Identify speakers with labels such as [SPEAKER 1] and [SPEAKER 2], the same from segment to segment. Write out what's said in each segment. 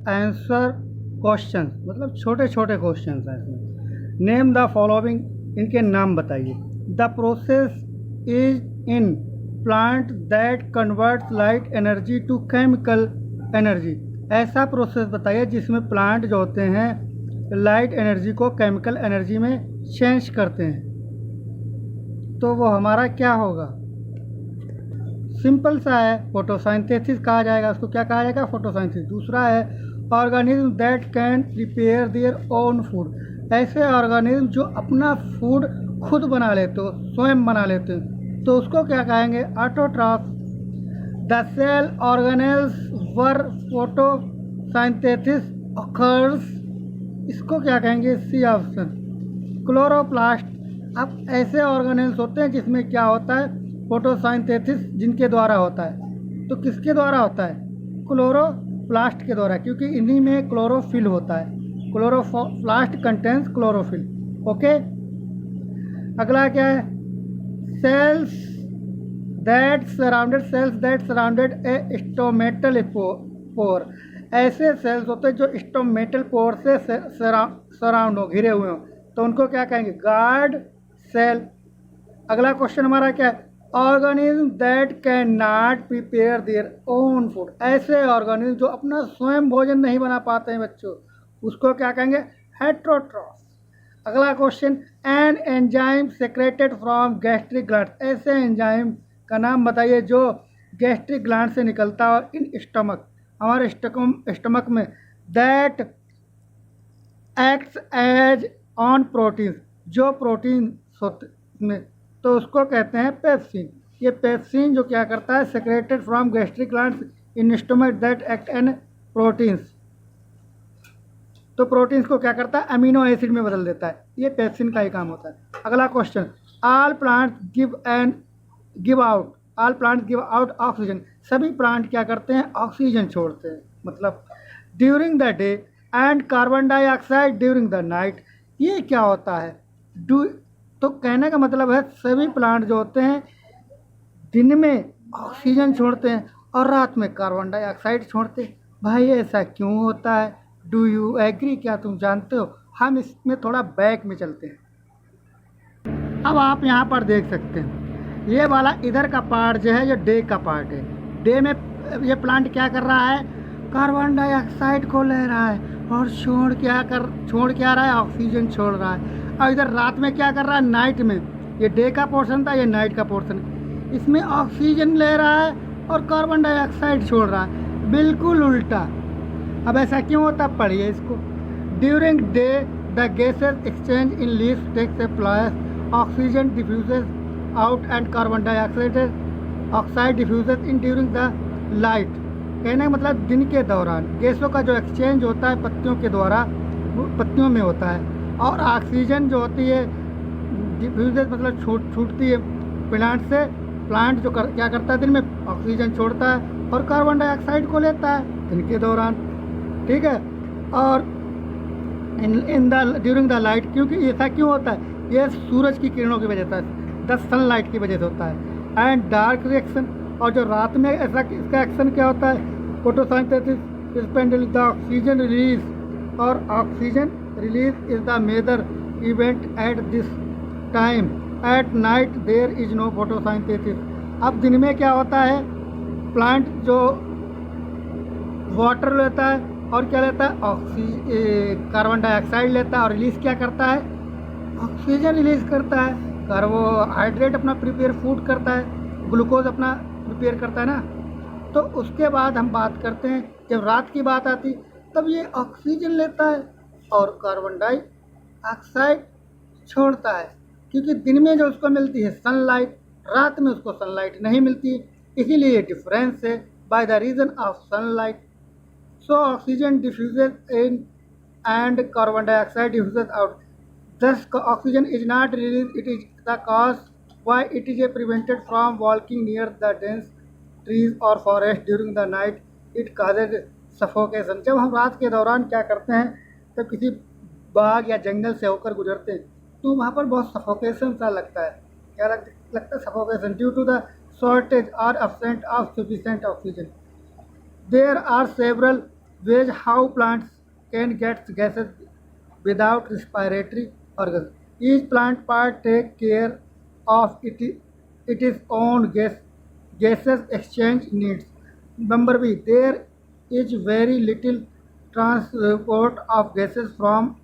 [SPEAKER 1] Answer question, मतलब छोटे छोटे क्वेश्चन हैं इसमें। नेम द फॉलोइंग, इनके नाम बताइए। The process is in plant that converts light energy to chemical energy. ऐसा प्रोसेस बताइए जिसमें प्लांट जो होते हैं लाइट एनर्जी को केमिकल एनर्जी में चेंज करते हैं। तो वो हमारा क्या होगा? सिंपल सा है, फोटोसिंथेसिस कहा जाएगा उसको। क्या कहा जाएगा? फोटोसिंथेसिस। दूसरा है organism that can prepare their own food. ऐसे ऑर्गेनिज्म जो अपना फूड खुद बना लेते हो, स्वयं बना लेते हैं, तो उसको क्या कहेंगे? Autotroph. The cell organelles where photosynthesis occurs, इसको क्या कहेंगे? C option. क्लोरोप्लास्ट। अब ऐसे ऑर्गेनेल्स होते हैं जिसमें क्या होता है? फोटोसिंथेसिस जिनके द्वारा होता है। तो किसके द्वारा होता है? क्लोरोप्लास्ट के द्वारा, क्योंकि इन्हीं में क्लोरोफिल होता है। Chloroplast contains chlorophyll. ओके, अगला क्या है? Cells that surrounded a stomatal pore. ऐसे सेल्स होते हैं जो स्टोमेटल पोर से सराउंड हो, घिरे हुए हो, तो उनको क्या कहेंगे? Guard cell. अगला क्वेश्चन हमारा क्या है? Organism that can not prepare their own food. ऐसे ऑर्गेनिज्म जो अपना स्वयं भोजन नहीं बना पाते हैं बच्चों, उसको क्या कहेंगे? हेट्रोट्रॉफ। अगला question, an enzyme secreted from gastric gland. ऐसे एंजाइम का नाम बताइए जो गैस्ट्रिक ग्लैंड से निकलता है इन स्टमक, हमारे स्टमक में, that acts as on protein, जो प्रोटीन में, तो उसको कहते हैं पेप्सिन। ये पेप्सिन जो क्या करता है? Secreted from gastric glands in stomach that act an proteins. तो प्रोटीन्स को क्या करता है? अमीनो एसिड में बदल देता है। ये पेप्सिन का ही काम होता है। अगला question, all plants give out oxygen. सभी प्लांट क्या करते हैं? ऑक्सीजन छोड़ते हैं, मतलब during the day and carbon dioxide during the night. ये क्या होता है? तो कहने का मतलब है सभी प्लांट जो होते हैं दिन में ऑक्सीजन छोड़ते हैं और रात में कार्बन डाइऑक्साइड छोड़ते हैं। भाई ऐसा क्यों होता है? Do you agree? क्या तुम जानते हो? हम इसमें थोड़ा बैक में चलते हैं। अब आप यहाँ पर देख सकते हैं, ये वाला इधर का पार्ट जो है, ये डे का पार्ट है। डे में ये प्लांट क्या कर रहा है? कार्बन डाइऑक्साइड को ले रहा है और छोड़ के आ रहा है? ऑक्सीजन छोड़ रहा है। और इधर रात में क्या कर रहा है? नाइट में, ये डे का पोर्शन था, ये नाइट का पोर्शन, इसमें ऑक्सीजन ले रहा है और कार्बन डाइऑक्साइड छोड़ रहा है। बिल्कुल उल्टा। अब ऐसा क्यों होता? पढ़िए इसको। During day the gases exchange in leaves takes place, oxygen diffuses out and carbon dioxide diffuses in during the light. कहने का मतलब दिन के दौरान गैसों का जो एक्सचेंज होता है पत्तियों के द्वारा, पत्तियों में होता है, और ऑक्सीजन जो होती है डिफ्यूजेस मतलब छूटती है प्लांट से। प्लांट जो क्या करता है? दिन में ऑक्सीजन छोड़ता है और कार्बन डाइऑक्साइड को लेता है दिन के दौरान, ठीक है। और in the during the light, क्योंकि ऐसा क्यों होता है? ये सूरज की किरणों की वजह से, द सनलाइट की वजह से होता है। एंड डार्क रिएक्शन, और जो रात में ऐसा इसका एक्शन क्या होता है? Photosynthesis spend all the oxygen release, और oxygen release is the major event at this time. At night there is no photosynthesis. अब दिन में क्या होता है? प्लांट जो वाटर लेता है और क्या लेता है? कार्बन डाइऑक्साइड लेता है और रिलीज क्या करता है? ऑक्सीजन रिलीज करता है। कार्बोहाइड्रेट अपना प्रिपेयर फूड करता है, ग्लूकोज अपना प्रिपेयर करता है ना। तो उसके बाद हम बात करते हैं, जब रात की बात आती तब ये ऑक्सीजन लेता है और कार्बन डाइऑक्साइड छोड़ता है, क्योंकि दिन में जो उसको मिलती है सनलाइट, रात में उसको सनलाइट नहीं मिलती, इसीलिए ये डिफरेंस है by the reason of sunlight. So oxygen diffuses in and carbon dioxide diffuses out, thus oxygen is not released. It is the cause why it is prevented from walking near the dense trees or forest during the night. It causes suffocation. जब हम रात के दौरान क्या करते हैं, तब किसी बाग या जंगल से होकर गुजरते हैं तो वहाँ पर बहुत सफोकेशन सा लगता है। क्या लगता है? Suffocation, due to the shortage और absent of sufficient oxygen. There are several ways how plants can get gases without respiratory organs. Each plant part take care of its own gases exchange needs. Number B, there is very little transport of gases from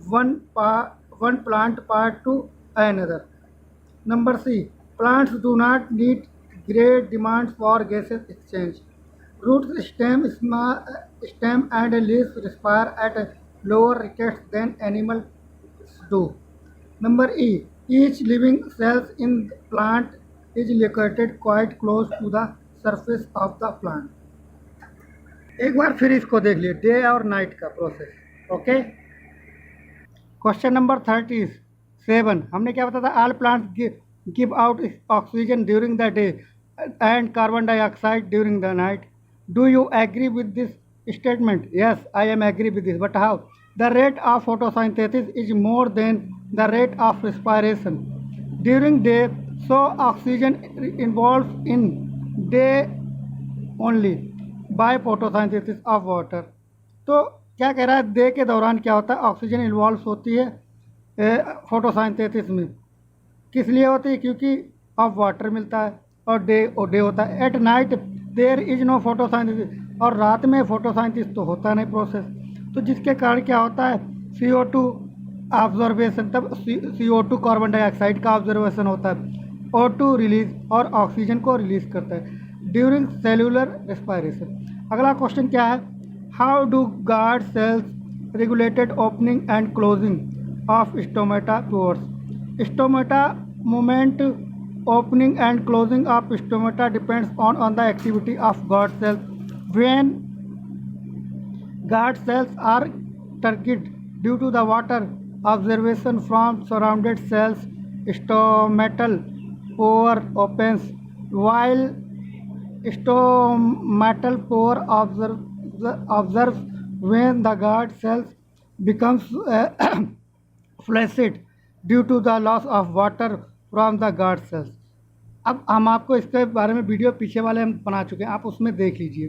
[SPEAKER 1] one plant part to another. Number C. Plants do not need great demands for gases exchange. Roots, stem and leaves respire at lower rates than animals do. Number E. Each living cell in the plant is located quite close to the surface of the plant. एक बार फिर इसको देख लिए, day और night का process. Okay. Question number 37. हमने क्या बताया था? All plants give out oxygen during the day and carbon dioxide during the night. Do you agree with this statement? Yes, I am agree with this. But how? The rate of photosynthesis is more than the rate of respiration during day, so oxygen involved in day only by photosynthesis of water. तो क्या कह रहा है? Day के दौरान क्या होता है? ऑक्सीजन इन्वॉल्व होती है फोटोसिंथेसिस में. किस लिए होती है? क्योंकि ऑफ वाटर मिलता है और डे होता है. At night there is no photosynthesis, और रात में फोटोसिंथेसिस तो होता नहीं प्रोसेस. तो जिसके कारण क्या होता है? CO2 ऑब्जर्वेशन, तब CO2 कार्बन डाइऑक्साइड का ऑब्जर्वेशन होता है. O2 रिलीज और ऑक्सीजन को रिलीज करता है ड्यूरिंग सेलुलर रेस्पिरेशन. अगला क्वेश्चन क्या है? How do guard cells regulated opening and closing of stomata pores. Stomata movement, opening and closing of stomata depends on the activity of guard cells. When guard cells are turgid due to the water observation from surrounded cells, stomatal pore opens, while stomatal pore observes when the guard cells becomes flaccid due to the loss of water from the guard cells. अब हम आपको इसके बारे में video पीछे वाले हम बना चुके हैं, आप उसमें देख लीजिए.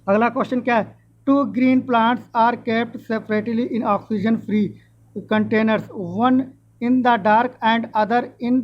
[SPEAKER 1] अगला क्वेश्चन क्या है? 2 green plants are kept separately in oxygen free containers, one in the dark and other in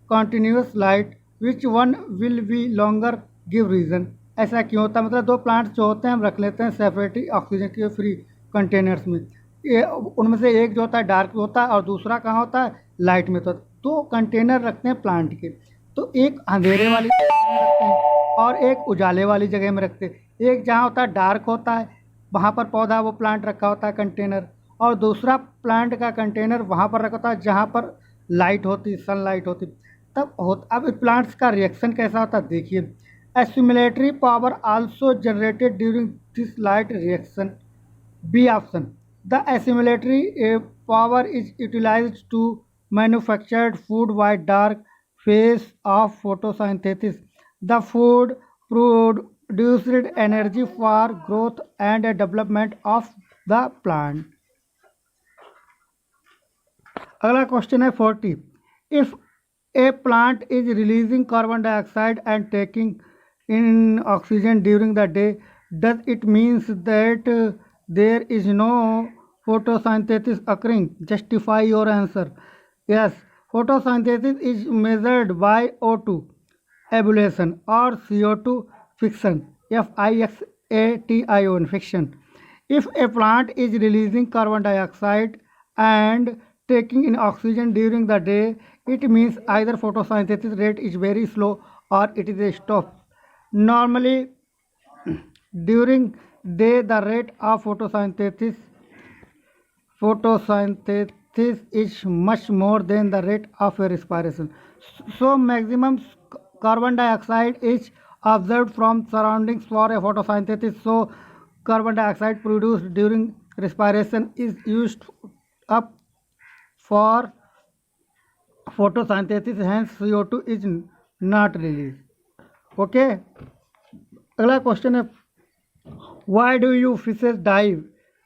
[SPEAKER 1] continuous light. Which one will be longer? Give reason. ऐसा क्यों होता है? मतलब 2 प्लांट्स जो होते हैं हम रख लेते हैं सेपरेटली ऑक्सीजन के फ्री कंटेनर्स में. ये उनमें से एक जो होता है डार्क होता है और दूसरा कहाँ होता है? लाइट में. तो 2 कंटेनर रखते हैं प्लांट के. तो एक अंधेरे वाली जगह में रखते हैं और एक उजाले वाली जगह में रखते हैं. एक जहाँ होता है डार्क होता है, वहाँ पर पौधा वो प्लांट रखा होता है कंटेनर, और दूसरा प्लांट का कंटेनर वहाँ पर रखा होता है जहाँ पर लाइट होती, सनलाइट होती. अब प्लांट्स का रिएक्शन कैसा होता है देखिए. Assimilatory power also generated during this light reaction. B option. The assimilatory power is utilized to manufactured food by dark phase of photosynthesis. The food produced energy for growth and development of the plant. अगला question है 40. If a plant is releasing carbon dioxide and taking in oxygen during the day, does it means that there is no photosynthesis occurring? Justify your answer. Yes, photosynthesis is measured by O2 ebullition or CO2 fission, FIXATION fission. If a plant is releasing carbon dioxide and taking in oxygen during the day, it means either photosynthesis rate is very slow or it is a stop. Normally, during day the rate of photosynthesis is much more than the rate of respiration. So maximum carbon dioxide is observed from surroundings for a photosynthesis. So carbon dioxide produced during respiration is used up for photosynthesis, hence CO2 is not released. Okay. अगला question है, why do you fishes dive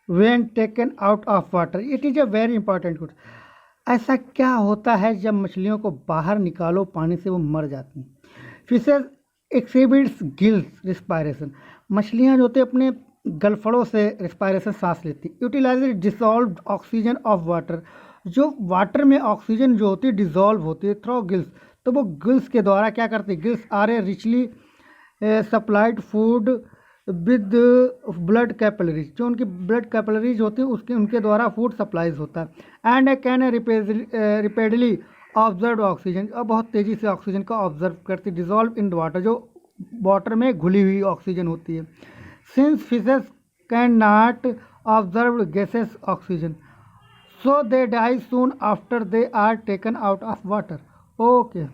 [SPEAKER 1] when taken out of water? It is a very important question. ऐसा क्या होता है जब मछलियों को बाहर निकालो पानी से वो मर जाती हैं? Fishes exhibits gills respiration. मछलियाँ जो होती हैं अपने गलफड़ों से रिस्पायरेशन सांस लेती है। Utilize dissolve oxygen of water, जो वाटर में ऑक्सीजन जो होती है डिसॉल्व होती है थ्रू गिल्स, तो वो गिल्स के द्वारा क्या करती है, gills are a richly supplied food with blood capillaries, जो उनकी ब्लड कैपिलरीज होती है उसके उनके द्वारा फूड सप्लाईज होता है। And can repeatedly observe oxygen, और बहुत तेज़ी से ऑक्सीजन का ऑब्जर्व करती है। डिजॉल्व इन वाटर, जो वाटर में घुली हुई ऑक्सीजन होती है। Since fishes can not observe gases oxygen, so they die soon after they are taken out of water. Okay.